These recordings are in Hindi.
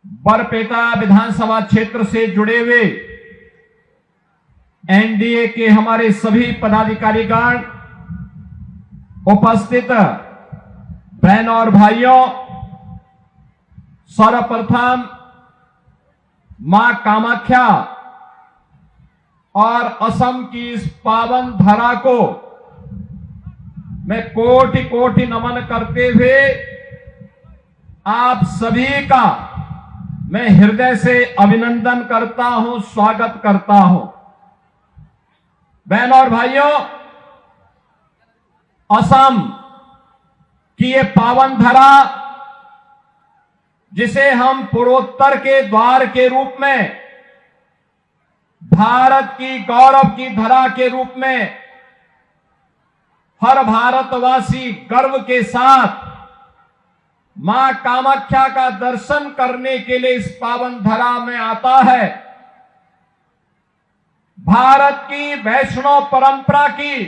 बरपेटा विधानसभा क्षेत्र से जुड़े हुए एनडीए के हमारे सभी पदाधिकारीगण, उपस्थित बहनों और भाइयों, सर्वप्रथम मां कामाख्या और असम की इस पावन धरा को मैं कोटि कोटि नमन करते हुए आप सभी का मैं हृदय से अभिनंदन करता हूं, स्वागत करता हूं। बहनों और भाइयों, असम की ये पावन धरा, जिसे हम पूर्वोत्तर के द्वार के रूप में, भारत की गौरव की धरा के रूप में हर भारतवासी गर्व के साथ मां कामाख्या का दर्शन करने के लिए इस पावन धरा में आता है। भारत की वैष्णव परंपरा की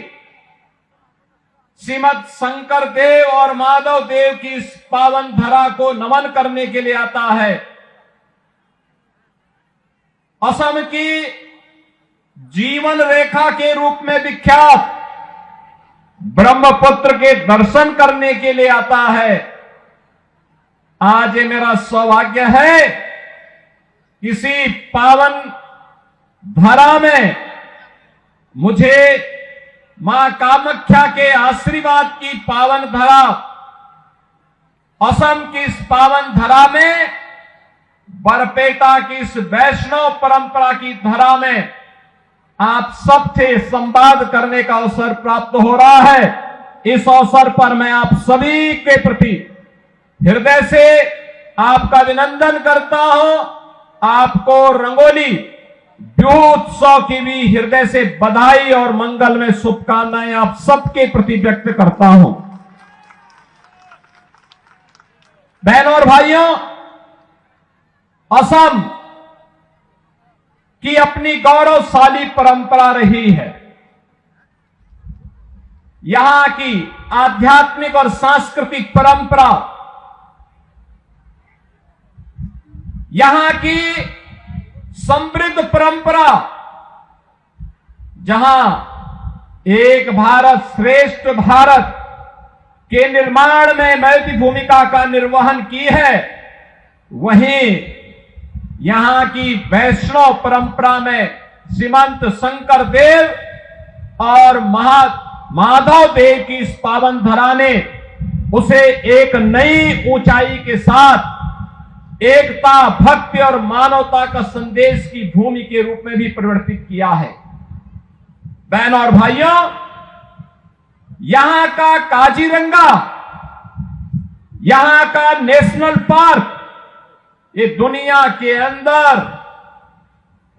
श्रीमद शंकर देव और माधव देव की इस पावन धरा को नमन करने के लिए आता है। असम की जीवन रेखा के रूप में विख्यात ब्रह्मपुत्र के दर्शन करने के लिए आता है। आज ये मेरा सौभाग्य है, इसी पावन धरा में मुझे मां कामाख्या के आशीर्वाद की पावन धरा, असम की इस पावन धरा में, बरपेटा की इस वैष्णव परंपरा की धरा में आप सबसे संवाद करने का अवसर प्राप्त हो रहा है। इस अवसर पर मैं आप सभी के प्रति हृदय से आपका अभिनंदन करता हूं। आपको रंगोली उत्सव की भी हृदय से बधाई और मंगल में शुभकामनाएं आप सबके प्रति व्यक्त करता हूं। बहनों और भाइयों, असम की अपनी गौरवशाली परंपरा रही है। यहां की आध्यात्मिक और सांस्कृतिक परंपरा, यहां की समृद्ध परंपरा, जहां एक भारत श्रेष्ठ भारत के निर्माण में महत्वपूर्ण भूमिका का निर्वहन की है, वहीं यहां की वैष्णव परंपरा में श्रीमंत शंकर देव और माधव देव की इस पावन धरा ने उसे एक नई ऊंचाई के साथ एकता, भक्ति और मानवता का संदेश की भूमि के रूप में भी परिवर्तित किया है। बहनों और भाइयों, यहां का काजीरंगा, यहां का नेशनल पार्क, ये दुनिया के अंदर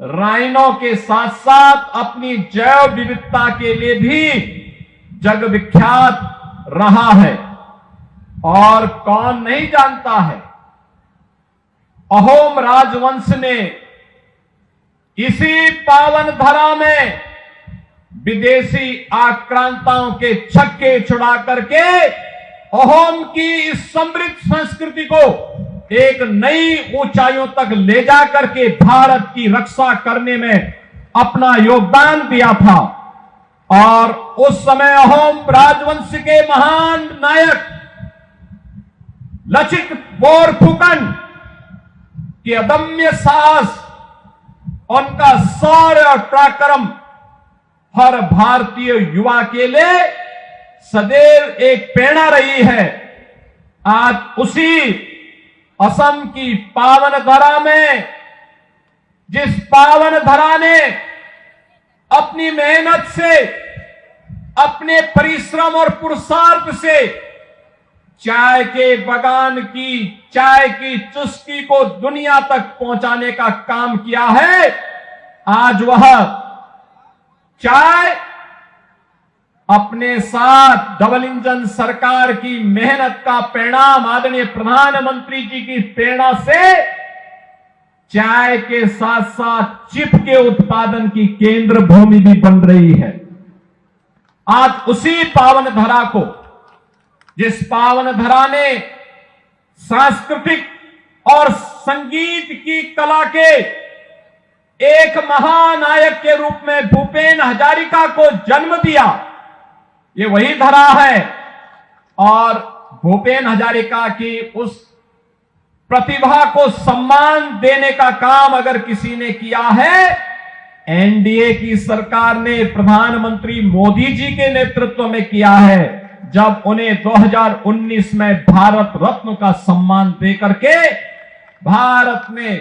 राइनो के साथ साथ अपनी जैव विविधता के लिए भी जग विख्यात रहा है। और कौन नहीं जानता है, अहोम राजवंश ने इसी पावन धरा में विदेशी आक्रांताओं के छक्के छुड़ा करके अहोम की इस समृद्ध संस्कृति को एक नई ऊंचाइयों तक ले जा करके भारत की रक्षा करने में अपना योगदान दिया था। और उस समय अहोम राजवंश के महान नायक लचित बोरफुकन की अदम्य साहस, उनका शौर्य और पराक्रम हर भारतीय युवा के लिए सदैव एक प्रेरणा रही है। आज उसी असम की पावन धरा में, जिस पावन धरा ने अपनी मेहनत से, अपने परिश्रम और पुरुषार्थ से चाय के बगान की चाय की चुस्की को दुनिया तक पहुंचाने का काम किया है, आज वह चाय अपने साथ डबल इंजन सरकार की मेहनत का परिणाम, आदरणीय प्रधानमंत्री जी की प्रेरणा से चाय के साथ साथ चिप के उत्पादन की केंद्र भूमि भी बन रही है। आज उसी पावन धरा को, जिस पावन धरा ने सांस्कृतिक और संगीत की कला के एक महानायक के रूप में भूपेन हजारिका को जन्म दिया, ये वही धरा है। और भूपेन हजारिका की उस प्रतिभा को सम्मान देने का काम अगर किसी ने किया है, एनडीए की सरकार ने प्रधानमंत्री मोदी जी के नेतृत्व में किया है, जब उन्हें 2019 में भारत रत्न का सम्मान देकर के भारत ने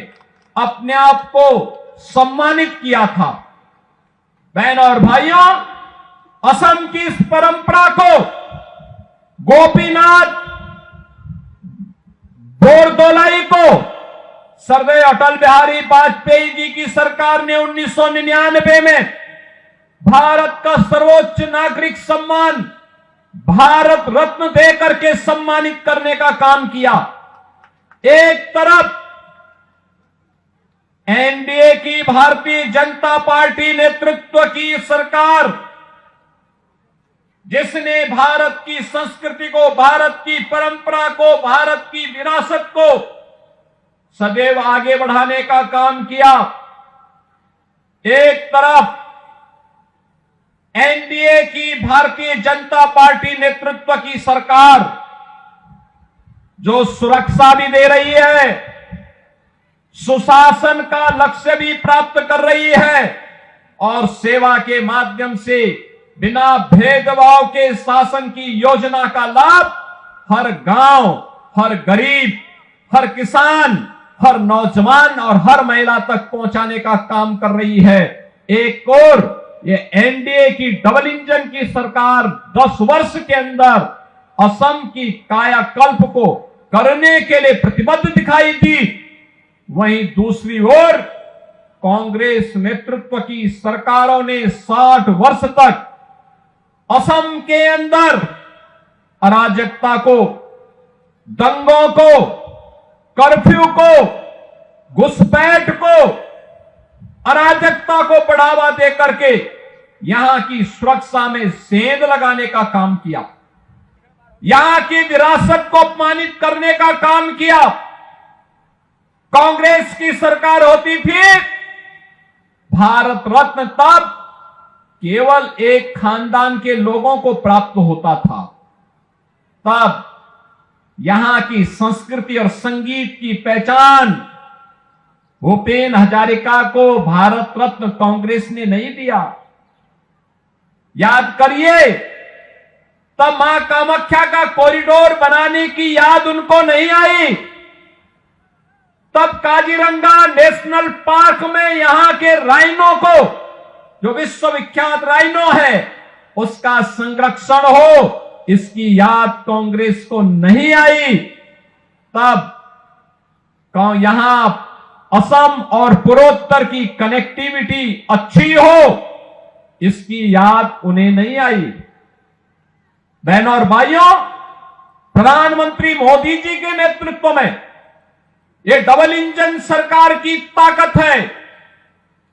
अपने आप को सम्मानित किया था। बहनों और भाइयों, असम की इस परंपरा को गोपीनाथ बोरदोलाई को सरदार अटल बिहारी वाजपेयी जी की सरकार ने 1999 में भारत का सर्वोच्च नागरिक सम्मान भारत रत्न देकर के सम्मानित करने का काम किया। एक तरफ एनडीए की भारतीय जनता पार्टी नेतृत्व की सरकार, जिसने भारत की संस्कृति को, भारत की परंपरा को, भारत की विरासत को सदैव आगे बढ़ाने का काम किया। एक तरफ एनडीए की भारतीय जनता पार्टी नेतृत्व की सरकार जो सुरक्षा भी दे रही है, सुशासन का लक्ष्य भी प्राप्त कर रही है और सेवा के माध्यम से बिना भेदभाव के शासन की योजना का लाभ हर गांव, हर गरीब, हर किसान, हर नौजवान और हर महिला तक पहुंचाने का काम कर रही है। एक और ये एनडीए की डबल इंजन की सरकार 10 वर्ष के अंदर असम की कायाकल्प को करने के लिए प्रतिबद्ध दिखाई दी। वहीं दूसरी ओर कांग्रेस नेतृत्व की सरकारों ने 60 वर्ष तक असम के अंदर अराजकता को, दंगों को, कर्फ्यू को, घुसपैठ को, अराजकता को बढ़ावा देकर के यहां की सुरक्षा में सेंध लगाने का काम किया, यहां की विरासत को अपमानित करने का काम किया। कांग्रेस की सरकार होती थी, भारत रत्न तब केवल एक खानदान के लोगों को प्राप्त होता था। तब यहां की संस्कृति और संगीत की पहचान भूपेन हजारिका को भारत रत्न कांग्रेस ने नहीं दिया। याद करिए, तब मां कामाख्या का कॉरिडोर बनाने की याद उनको नहीं आई। तब काजीरंगा नेशनल पार्क में यहां के राइनो को, जो विश्वविख्यात राइनो है, उसका संरक्षण हो, इसकी याद कांग्रेस को नहीं आई। तब यहां असम और पूर्वोत्तर की कनेक्टिविटी अच्छी हो, इसकी याद उन्हें नहीं आई। बहनों और भाइयों, प्रधानमंत्री मोदी जी के नेतृत्व में ये डबल इंजन सरकार की ताकत है।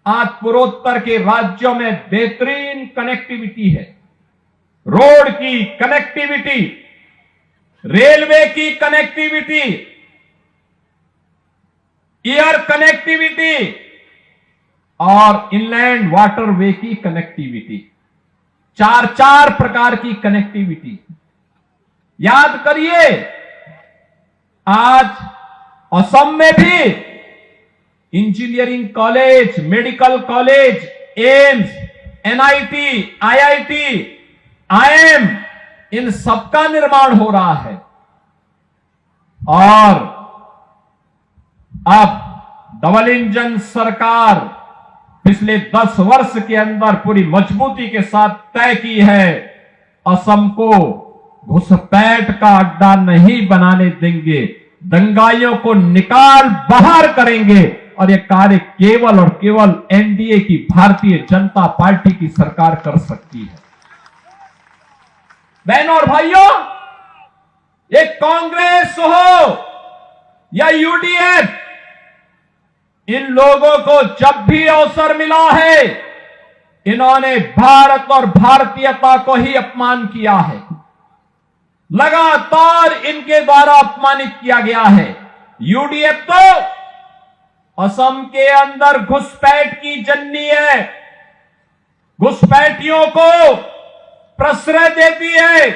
आज पूर्वोत्तर के राज्यों में बेहतरीन कनेक्टिविटी है, रोड की कनेक्टिविटी, रेलवे की कनेक्टिविटी, एयर कनेक्टिविटी और इनलैंड वाटरवे की कनेक्टिविटी, चार प्रकार की कनेक्टिविटी। याद करिए, आज असम में भी engineering college, medical college, AIIMS, NIT, IIT, IIM, इन सबका निर्माण हो रहा है। और अब डबल इंजन सरकार पिछले 10 वर्ष के अंदर पूरी मजबूती के साथ तय की है, असम को घुसपैठ का अड्डा नहीं बनाने देंगे, दंगाइयों को निकाल बाहर करेंगे। और यह कार्य केवल और केवल एनडीए की भारतीय जनता पार्टी की सरकार कर सकती है। बहनों और भाइयों, ये कांग्रेस हो या यूडीएफ, इन लोगों को जब भी अवसर मिला है, इन्होंने भारत और भारतीयता को ही अपमान किया है। लगातार इनके द्वारा अपमानित किया गया है। यूडीएफ तो असम के अंदर घुसपैठ की जननी है, घुसपैठियों को प्रश्रय देती है,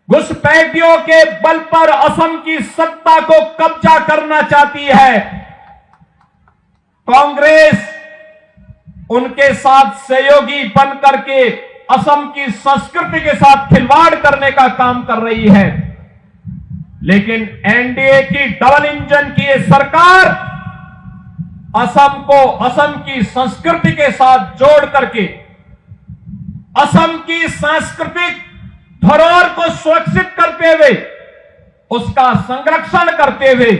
घुसपैठियों के बल पर असम की सत्ता को कब्जा करना चाहती है। कांग्रेस उनके साथ सहयोगी बन करके असम की संस्कृति के साथ खिलवाड़ करने का काम कर रही है। लेकिन एनडीए की डबल इंजन की ये सरकार असम को असम की संस्कृति के साथ जोड़ करके असम की सांस्कृतिक धरोहर को सुरक्षित करते हुए, उसका संरक्षण करते हुए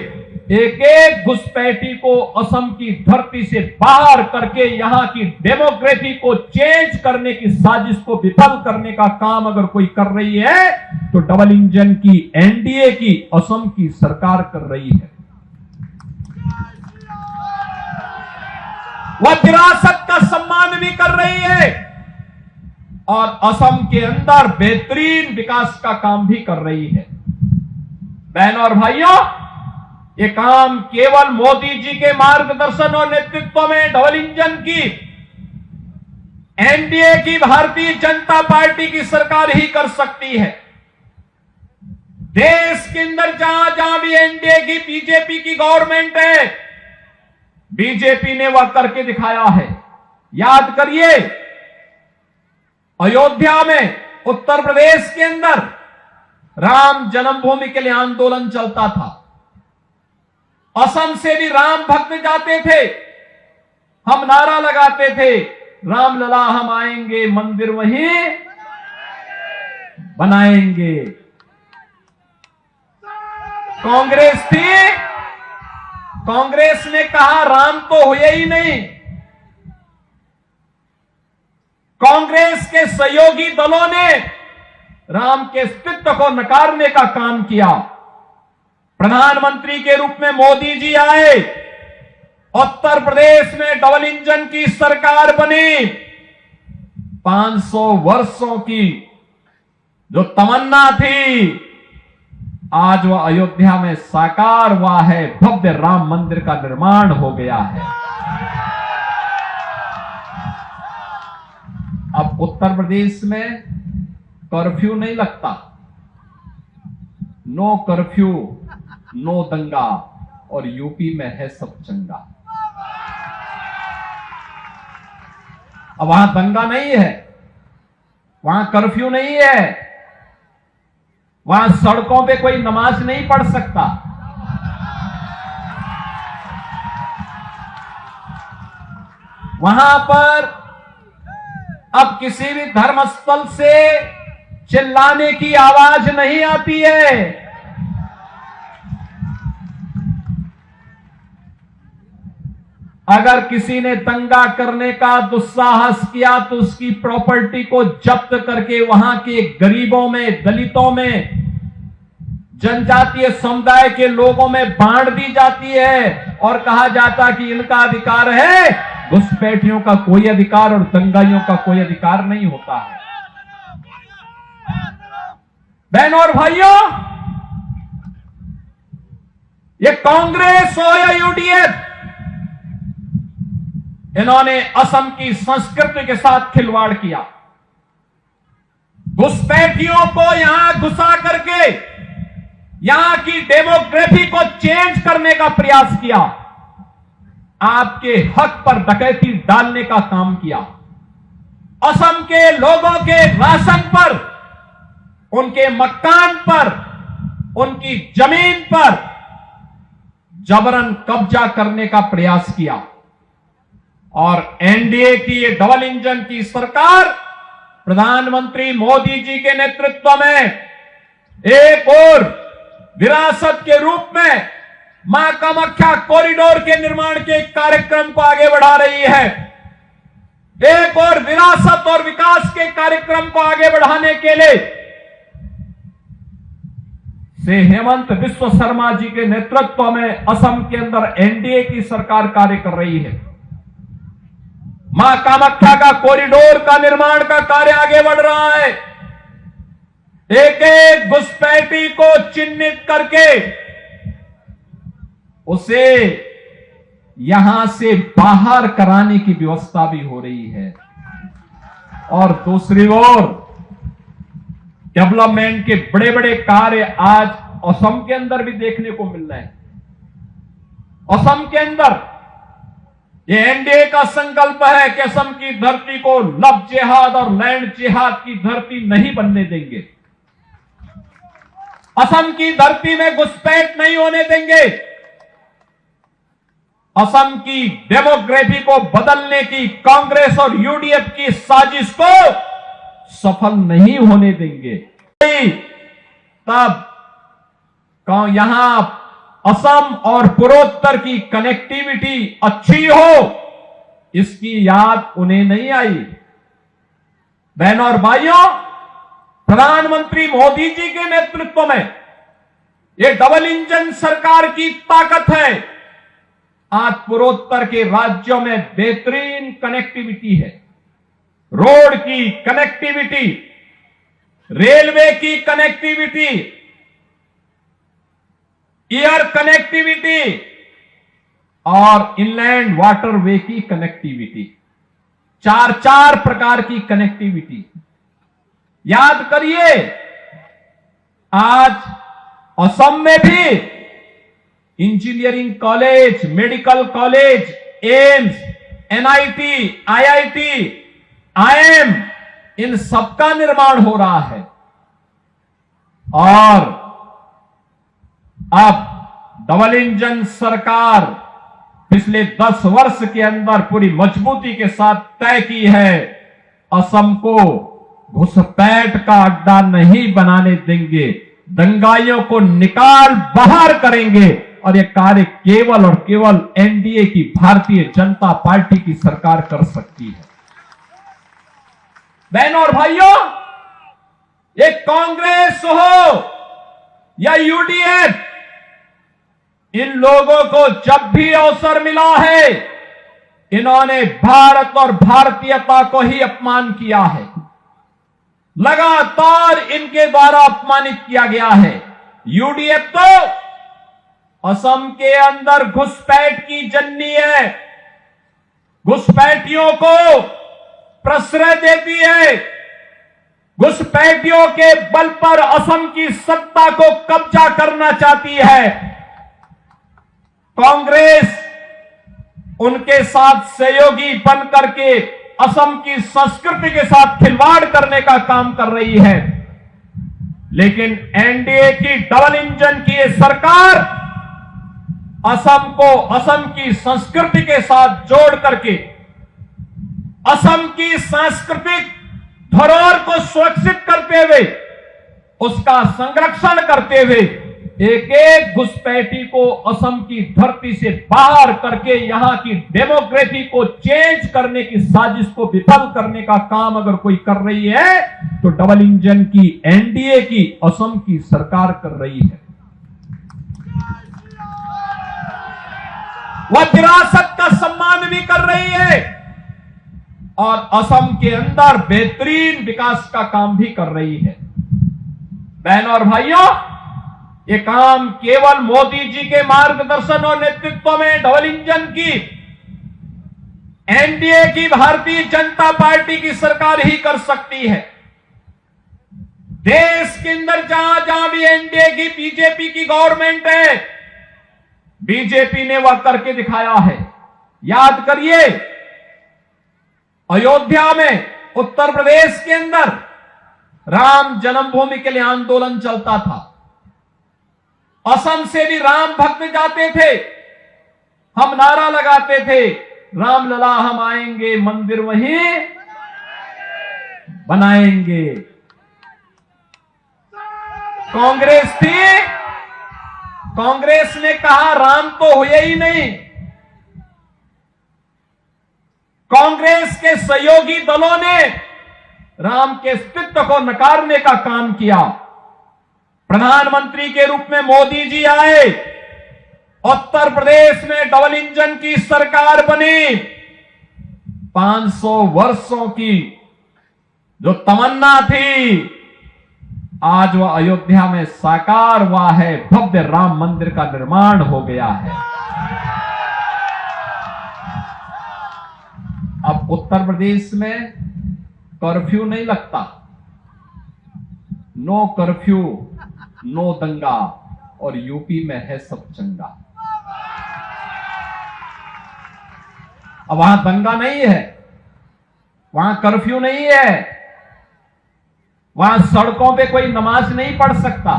एक एक घुसपैठी को असम की धरती से बाहर करके यहां की डेमोक्रेसी को चेंज करने की साजिश को विफल करने का काम अगर कोई कर रही है तो डबल इंजन की एनडीए की असम की सरकार कर रही है। वह विरासत का सम्मान भी कर रही है और असम के अंदर बेहतरीन विकास का काम भी कर रही है। बहनों और भाइयों, ये काम केवल मोदी जी के मार्गदर्शन और नेतृत्व में डबल इंजन की एनडीए की भारतीय जनता पार्टी की सरकार ही कर सकती है। देश के अंदर जहां जहां भी एनडीए की बीजेपी की गवर्नमेंट है, बीजेपी ने वह करके दिखाया है। याद करिए, अयोध्या में उत्तर प्रदेश के अंदर राम जन्मभूमि के लिए आंदोलन चलता था। असम से भी राम भक्त जाते थे, हम नारा लगाते थे, राम लला हम आएंगे, मंदिर वहीं बनाएंगे। कांग्रेस थी, कांग्रेस ने कहा राम तो हुए ही नहीं। कांग्रेस के सहयोगी दलों ने राम के अस्तित्व को नकारने का काम किया। प्रधानमंत्री के रूप में मोदी जी आए, उत्तर प्रदेश में डबल इंजन की सरकार बनी। 500 वर्षों की जो तमन्ना थी, आज वह अयोध्या में साकार हुआ है। भव्य राम मंदिर का निर्माण हो गया है। अब उत्तर प्रदेश में कर्फ्यू नहीं लगता, नो कर्फ्यू नो दंगा, और यूपी में है सब चंगा। अब वहां दंगा नहीं है, वहां कर्फ्यू नहीं है, वहां सड़कों पे कोई नमाज नहीं पढ़ सकता। वहां पर अब किसी भी धर्मस्थल से चिल्लाने की आवाज नहीं आती है। अगर किसी ने दंगा करने का दुस्साहस किया तो उसकी प्रॉपर्टी को जब्त करके वहां के गरीबों में, दलितों में, जनजातीय समुदाय के लोगों में बांट दी जाती है और कहा जाता कि इनका अधिकार है, घुसपैठियों का कोई अधिकार और दंगाइयों का कोई अधिकार नहीं होता है। बहनों और भाइयों, ये कांग्रेस और या यूडीएफ, इन्होंने असम की संस्कृति के साथ खिलवाड़ किया। घुसपैठियों को यहां घुसा करके यहां की डेमोग्राफी को चेंज करने का प्रयास किया। आपके हक पर डकैती डालने का काम किया। असम के लोगों के राशन पर, उनके मकान पर, उनकी जमीन पर जबरन कब्जा करने का प्रयास किया। और एनडीए की ये डबल इंजन की सरकार प्रधानमंत्री मोदी जी के नेतृत्व में एक और विरासत के रूप में मां कामाख्या कॉरिडोर के निर्माण के कार्यक्रम को आगे बढ़ा रही है। एक और विरासत और विकास के कार्यक्रम को आगे बढ़ाने के लिए श्री हेमंत बिस्वा शर्मा जी के नेतृत्व में असम के अंदर एनडीए की सरकार कार्य कर रही है। मां कामाख्या का कॉरिडोर का निर्माण का कार्य आगे बढ़ रहा है। एक एक घुसपैठी को चिन्हित करके उसे यहां से बाहर कराने की व्यवस्था भी हो रही है। और दूसरी ओर डेवलपमेंट के बड़े बड़े कार्य आज असम के अंदर भी देखने को मिल रहे हैं। असम के अंदर ये एनडीए का संकल्प है कि असम की धरती को लव जिहाद और लैंड जिहाद की धरती नहीं बनने देंगे। असम की धरती में घुसपैठ नहीं होने देंगे। असम की डेमोग्राफी को बदलने की कांग्रेस और यूडीएफ की साजिश को सफल नहीं होने देंगे। तब यहां असम और पूर्वोत्तर की कनेक्टिविटी अच्छी हो, इसकी याद उन्हें नहीं आई। बहनों और भाइयों, प्रधानमंत्री मोदी जी के नेतृत्व में यह डबल इंजन सरकार की ताकत है। आज पूर्वोत्तर के राज्यों में बेहतरीन कनेक्टिविटी है। रोड की कनेक्टिविटी, रेलवे की कनेक्टिविटी, एयर कनेक्टिविटी और इनलैंड वाटरवे की कनेक्टिविटी, चार प्रकार की कनेक्टिविटी। याद करिए, आज असम में भी engineering college, medical college, AIIMS, NIT, IIT, IIM, इन सबका निर्माण हो रहा है। और अब डबल इंजन सरकार पिछले 10 वर्ष के अंदर पूरी मजबूती के साथ तय की है, असम को घुसपैठ का अड्डा नहीं बनाने देंगे, दंगाइयों को निकाल बाहर करेंगे। और यह कार्य केवल और केवल एनडीए की भारतीय जनता पार्टी की सरकार कर सकती है। बहनों और भाइयों, ये कांग्रेस हो या यूडीएफ, इन लोगों को जब भी अवसर मिला है, इन्होंने भारत और भारतीयता को ही अपमान किया है। लगातार इनके द्वारा अपमानित किया गया है। यूडीएफ तो असम के अंदर घुसपैठ की जन्नी है, घुसपैठियों को प्रश्रय देती है, घुसपैठियों के बल पर असम की सत्ता को कब्जा करना चाहती है। कांग्रेस उनके साथ सहयोगी बन करके असम की संस्कृति के साथ खिलवाड़ करने का काम कर रही है। लेकिन एनडीए की डबल इंजन की ये सरकार असम को असम की संस्कृति के साथ जोड़ करके असम की सांस्कृतिक धरोहर को सुरक्षित करते हुए, उसका संरक्षण करते हुए, एक एक घुसपैठी को असम की धरती से बाहर करके यहां की डेमोग्राफी को चेंज करने की साजिश को विफल करने का काम अगर कोई कर रही है, तो डबल इंजन की एनडीए की असम की सरकार कर रही है। वह विरासत का सम्मान भी कर रही है और असम के अंदर बेहतरीन विकास का काम भी कर रही है। बहनों और भाइयों, ये काम केवल मोदी जी के मार्गदर्शन और नेतृत्व में डबल इंजन की एनडीए की भारतीय जनता पार्टी की सरकार ही कर सकती है। देश के अंदर जहां जहां भी एनडीए की बीजेपी की गवर्नमेंट है, बीजेपी ने वह करके दिखाया है। याद करिए, अयोध्या में उत्तर प्रदेश के अंदर राम जन्मभूमि के लिए आंदोलन चलता था। असम से भी राम भक्त जाते थे, हम नारा लगाते थे, राम लला हम आएंगे, मंदिर वहीं बनाएंगे। कांग्रेस थी, कांग्रेस ने कहा राम तो हुए ही नहीं। कांग्रेस के सहयोगी दलों ने राम के अस्तित्व को नकारने का काम किया। प्रधानमंत्री के रूप में मोदी जी आए, उत्तर प्रदेश में डबल इंजन की सरकार बनी। 500 वर्षों की जो तमन्ना थी, आज वह अयोध्या में साकार हुआ है। भव्य राम मंदिर का निर्माण हो गया है। उत्तर प्रदेश में कर्फ्यू नहीं लगता, नो कर्फ्यू नो दंगा, और यूपी में है सब चंगा। अब वहां दंगा नहीं है, वहां कर्फ्यू नहीं है, वहां सड़कों पे कोई नमाज नहीं पढ़ सकता।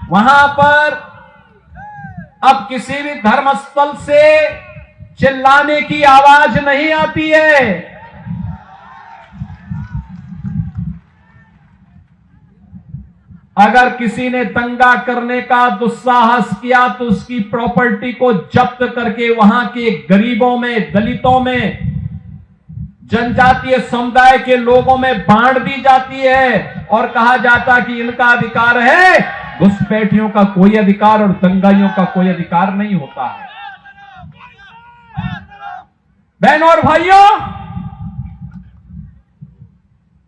वहां पर अब किसी भी धर्मस्थल से चिल्लाने की आवाज नहीं आती है। अगर किसी ने दंगा करने का दुस्साहस किया तो उसकी प्रॉपर्टी को जब्त करके वहां के गरीबों में, दलितों में, जनजातीय समुदाय के लोगों में बांट दी जाती है और कहा जाता कि इनका अधिकार है, घुसपैठियों का कोई अधिकार और दंगाइयों का कोई अधिकार नहीं होता है। बहनों और भाइयों,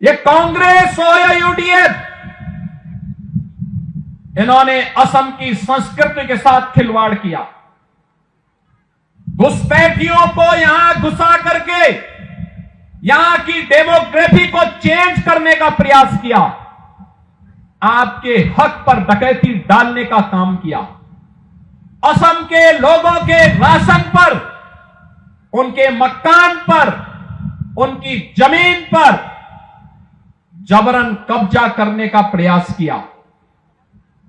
ये कांग्रेस और या यूडीएफ, इन्होंने असम की संस्कृति के साथ खिलवाड़ किया। घुसपैठियों को यहां घुसा करके यहां की डेमोग्राफी को चेंज करने का प्रयास किया, आपके हक पर डकैती डालने का काम किया। असम के लोगों के राशन पर, उनके मकान पर, उनकी जमीन पर जबरन कब्जा करने का प्रयास किया।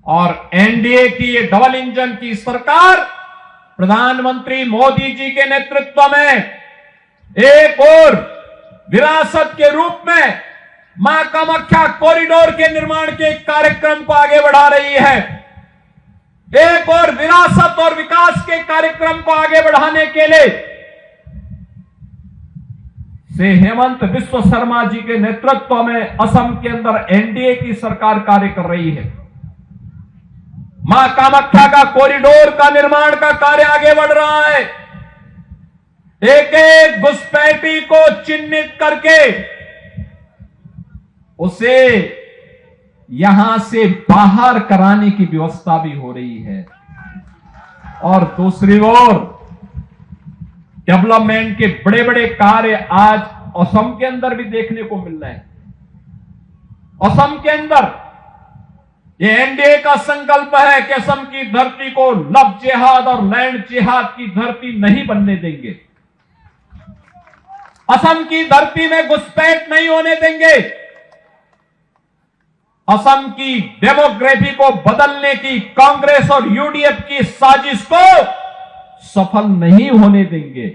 और एनडीए की ये डबल इंजन की सरकार प्रधानमंत्री मोदी जी के नेतृत्व में एक और विरासत के रूप में मां कामाख्या कॉरिडोर के निर्माण के कार्यक्रम को आगे बढ़ा रही है। एक और विरासत और विकास के कार्यक्रम को आगे बढ़ाने के लिए से हेमंत बिस्व शर्मा जी के नेतृत्व में असम के अंदर एनडीए की सरकार कार्य कर रही है। मां कामाख्या का कॉरिडोर का निर्माण का कार्य आगे बढ़ रहा है। एक एक घुसपैठी को चिन्हित करके उसे यहां से बाहर कराने की व्यवस्था भी हो रही है। और दूसरी ओर डेवलपमेंट के बड़े बड़े कार्य आज असम के अंदर भी देखने को मिल रहे हैं। असम के अंदर ये एनडीए का संकल्प है कि असम की धरती को लव जिहाद और लैंड जिहाद की धरती नहीं बनने देंगे। असम की धरती में घुसपैठ नहीं होने देंगे। असम की डेमोग्राफी को बदलने की कांग्रेस और यूडीएफ की साजिश को सफल नहीं होने देंगे।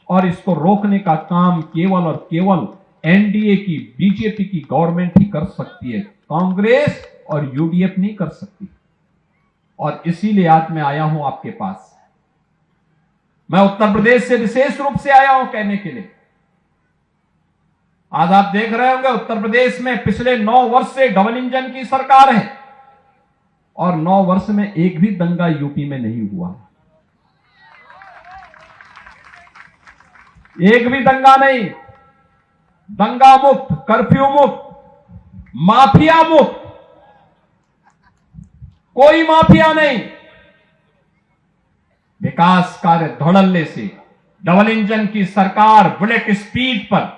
और इसको रोकने का काम केवल और केवल एनडीए की, बीजेपी की गवर्नमेंट ही कर सकती है, कांग्रेस और यूडीएफ नहीं कर सकती। और इसीलिए आज मैं आया हूं आपके पास। मैं उत्तर प्रदेश से विशेष रूप से आया हूं कहने के लिए। आज आप देख रहे होंगे उत्तर प्रदेश में पिछले 9 वर्ष से डबल इंजन की सरकार है और 9 वर्ष में एक भी दंगा यूपी में नहीं हुआ। एक भी दंगा नहीं। दंगा मुक्त, कर्फ्यू मुक्त, माफिया मुक्त, कोई माफिया नहीं। विकास कार्य धड़ल्ले से डबल इंजन की सरकार बुलेट स्पीड पर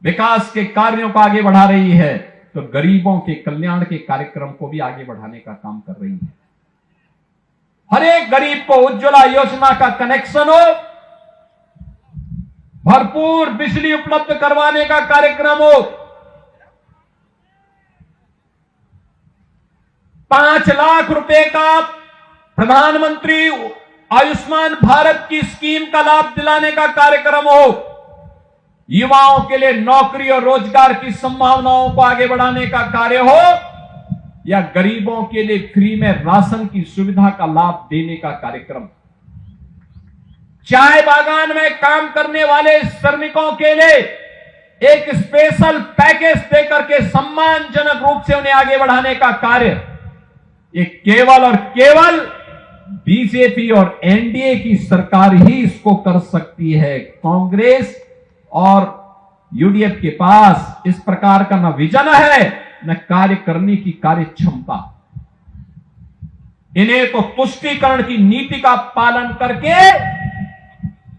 विकास के कार्यों को आगे बढ़ा रही है, तो गरीबों के कल्याण के कार्यक्रम को भी आगे बढ़ाने का काम कर रही है। हर एक गरीब को उज्ज्वला योजना का कनेक्शन हो, भरपूर बिजली उपलब्ध करवाने का कार्यक्रम हो, 5 लाख रुपए का प्रधानमंत्री आयुष्मान भारत की स्कीम का लाभ दिलाने का कार्यक्रम हो, युवाओं के लिए नौकरी और रोजगार की संभावनाओं को आगे बढ़ाने का कार्य हो, या गरीबों के लिए फ्री में राशन की सुविधा का लाभ देने का कार्यक्रम। चाय बागान में काम करने वाले श्रमिकों के लिए एक स्पेशल पैकेज देकर के सम्मानजनक रूप से उन्हें आगे बढ़ाने का कार्य, ये केवल और केवल बीजेपी और एनडीए की सरकार ही इसको कर सकती है। कांग्रेस और यूडीएफ के पास इस प्रकार का न विजन है, न कार्य करने की कार्य क्षमता। इन्हें तो तुष्टीकरण की नीति का पालन करके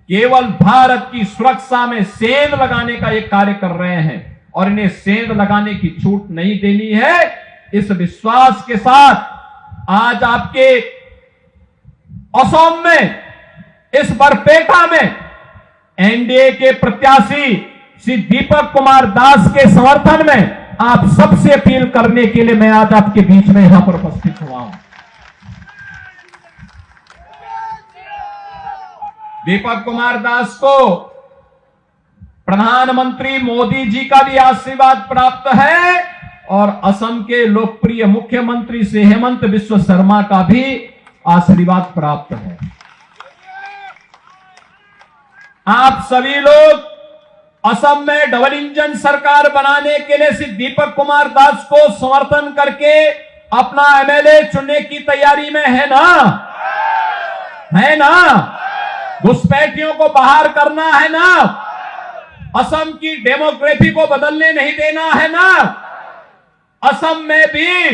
केवल भारत की सुरक्षा में सेंध लगाने का एक कार्य कर रहे हैं और इन्हें सेंध लगाने की छूट नहीं देनी है। इस विश्वास के साथ आज आपके असम में, इस बरपेटा में एनडीए के प्रत्याशी श्री दीपक कुमार दास के समर्थन में आप सबसे अपील करने के लिए मैं आज आपके बीच में यहां पर उपस्थित हुआ हूं। दीपक कुमार दास को प्रधानमंत्री मोदी जी का भी आशीर्वाद प्राप्त है और असम के लोकप्रिय मुख्यमंत्री श्री हेमंत बिस्व शर्मा का भी आशीर्वाद प्राप्त है। आप सभी लोग असम में डबल इंजन सरकार बनाने के लिए श्री दीपक कुमार दास को समर्थन करके अपना एमएलए चुनने की तैयारी में है ना? है ना? घुसपैठियों को बाहर करना है ना? असम की डेमोग्राफी को बदलने नहीं देना है ना? असम में भी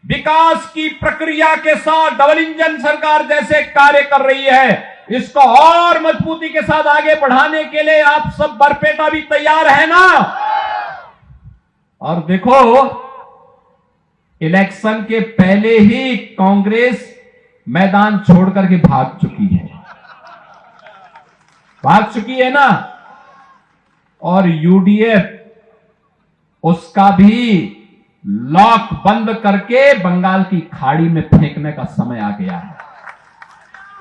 विकास की प्रक्रिया के साथ डबल इंजन सरकार जैसे कार्य कर रही है, इसको और मजबूती के साथ आगे बढ़ाने के लिए आप सब बरपेटा भी तैयार है ना? और देखो, इलेक्शन के पहले ही कांग्रेस मैदान छोड़कर के भाग चुकी है ना? और यूडीएफ उसका भी लॉक बंद करके बंगाल की खाड़ी में फेंकने का समय आ गया है।